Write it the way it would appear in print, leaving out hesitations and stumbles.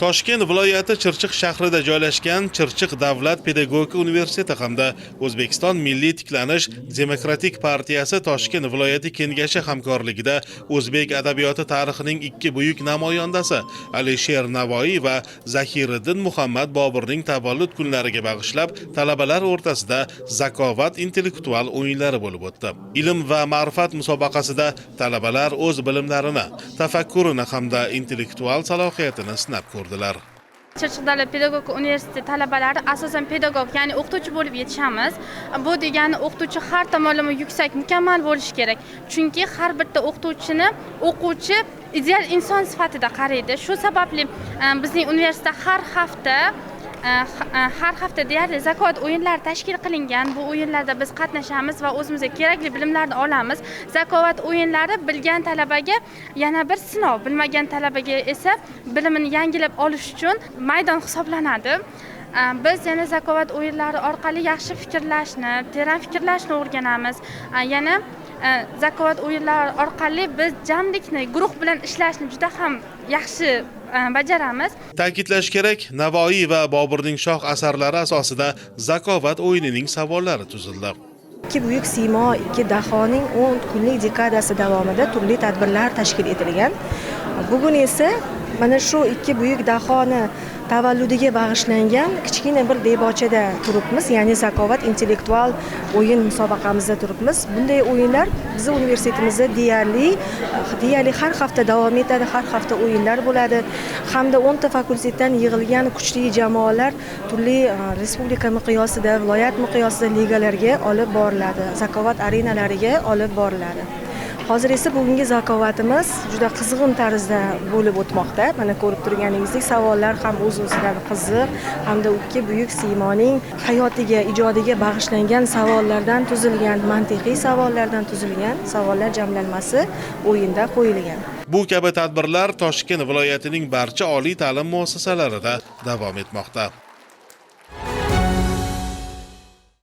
Toshkent viloyati Chirchiq shahrida joylashgan Chirchiq davlat pedagogika universiteti hamda O'zbekiston Milliy tiklanish demokratik partiyasi Toshkent viloyati kengashi hamkorligida o'zbek adabiyoti tarixining ikki buyuk namoyandasi Alisher Navoiy va Zahiriddin Muhammad Boburning tavallud kunlariga bag'ishlab talabalar o'rtasida zakovat intellektual o'yinlari bo'lib o'tdi. Ilm va ma'rifat musobaqasida talabalar o'z bilimlarini, tafakkurini hamda intellektual salohiyatini sinab ko'rdilar. Chirchiq davlat pedagogika universiteti talabalari asosan pedagog, ya'ni o'qituvchi bo'lib yetishamiz. Bu degani o'qituvchi har tomonlama yuksak, mukammal bo'lishi kerak. Chunki har bitta o'qituvchini o'quvchi ideal inson sifatida qaraydi. Shu sababli bizning universitetda har hafta deyarli zakovat o'yinlari tashkil qilingan. Bu o'yinlarda biz qatnashamiz va o'zimizga kerakli bilimlarni olamiz. Zakovat o'yinlari bilgan talabaga yana bir sinov, bilmagan talabaga esa bilimini yangilab olish uchun maydon hisoblanadi. Biz yana zakovat o'yinlari orqali yaxshi fikrlashni, teran fikrlashni o'rganamiz. Yana zakovat o'yinlari orqali biz jamlikni, guruh bilan ishlashni juda ham yaxshi bajaramiz. Ta'kidlash kerak, Navoiy va Boburning shoh asarlari asosida zakovat o'yinining savollari tuzildi. Ikki buyuk siymo, ikki dahoning 10 kunlik dekadasi davomida turli tadbirlar tashkil etilgan. Bugun esa mana shu ikki buyuk dahoni tavalludiga bag'ishlangan kichkina bir debochada turibmiz, ya'ni zakovat intellektual o'yin musobaqamizda turibmiz. Bunday o'yinlar bizning universitetimizda deyarli har hafta davom etadi, har hafta o'yinlar bo'ladi. Hamda 10 ta fakultetdan yig'ilgan kuchli jamoalar turli respublika miqyosida, viloyat miqyosida ligalarga olib boriladi, zakovat arenalariga olib boriladi. Hozir esa bugungi zakovatimiz juda qizg'in tarzda bo'lib o'tmoqda. Mana ko'rib turganingizdek savollar ham o'z-o'zidan qiziq, hamda ikki buyuk siymoning hayotiga, ijodiga bag'ishlangan savollardan tuzilgan, mantiqiy savollardan tuzilgan savollar jamlanmasi o'yinda qo'yilgan. Bu kabi tadbirlar Toshkent viloyatining barcha oliy ta'lim muassasalarida davom etmoqda.